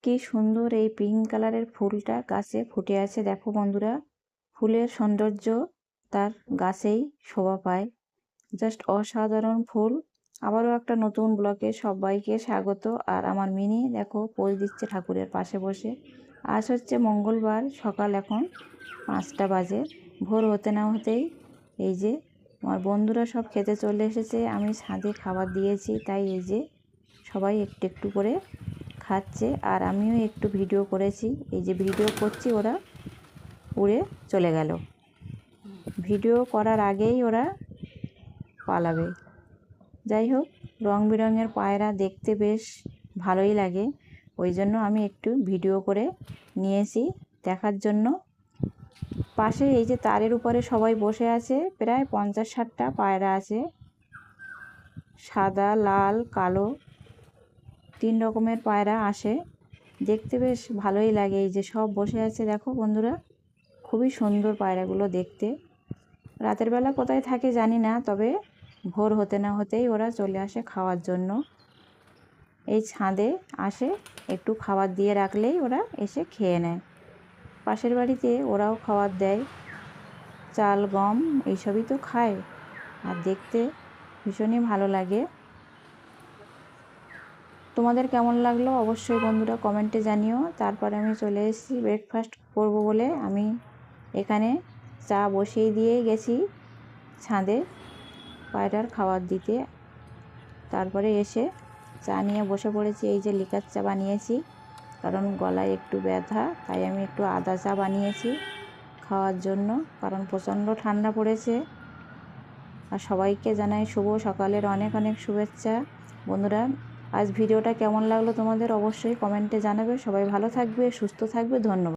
কি সুন্দর এই পিঙ্ক কালারের ফুলটা গাছে ফুটে আছে। দেখো বন্ধুরা, ফুলের সৌন্দর্য তার গাছেই শোভা পায়। জাস্ট অসাধারণ ফুল। আবারও একটা নতুন ব্লগে সবাইকে স্বাগত। আর আমার মিনি দেখো পোজ দিচ্ছে ঠাকুরের পাশে বসে। আজ হচ্ছে মঙ্গলবার, সকাল এখন 5টা বাজে। ভোর হতে না হতেই এই যে আমার বন্ধুরা সব খেতে চলে এসেছে। আমি ছাদে খাবার দিয়েছি, তাই এই যে সবাই একটু একটু করে খাচ্ছে। আর আমিও একটু ভিডিও করেছি। এই যে ভিডিও করছি, ওরা উড়ে চলে গেল। ভিডিও করার আগেই ওরা পালাবে। যাই হোক, রং বেরঙের পায়রা দেখতে বেশ ভালোই লাগে, ওই জন্য আমি একটু ভিডিও করে নিয়েছি দেখার জন্য। পাশে এই যে তারের উপরে সবাই বসে আছে, প্রায় 50-60টা পায়রা আছে, সাদা, লাল, কালো 3 রকমের পায়রা আসে। দেখতে বেশ ভালোই লাগে। এই যে সব বসে আছে দেখো বন্ধুরা, খুবই সুন্দর পায়রাগুলো দেখতে। রাতের বেলা কোথায় থাকে জানি না, তবে ভোর হতে না হতেই ওরা চলে আসে খাওয়ার জন্য। এই ছাদে আসে, একটু খাবার দিয়ে রাখলেই ওরা এসে খেয়ে নেয়। পাশের বাড়িতে ওরাও খাবার দেয়, চাল, গম এইসবই তো খায়। আর দেখতে ভীষণই ভালো লাগে। তোমাদের কেমন লাগলো অবশ্যই বন্ধুরা কমেন্টে জানিও। তারপরে আমি চলে এসেছি ব্রেকফাস্ট করব বলে। আমি এখানে চা বসিয়ে দিয়েই গেছি ছাদে পায়রার খাবার দিতে। তারপরে এসে চা নিয়ে বসে পড়েছি। এই যে লিকার চা বানিয়েছি, কারণ গলায় একটু ব্যথা, তাই আমি একটু আদা চা বানিয়েছি খাওয়ার জন্য, কারণ প্রচণ্ড ঠান্ডা পড়েছে। আর সবাইকে জানাই শুভ সকালের অনেক অনেক শুভেচ্ছা। বন্ধুরা, আজ ভিডিওটা কেমন লাগলো তোমাদের অবশ্যই কমেন্টে জানাবে। সবাই ভালো থাকবে, সুস্থ থাকবে। ধন্যবাদ।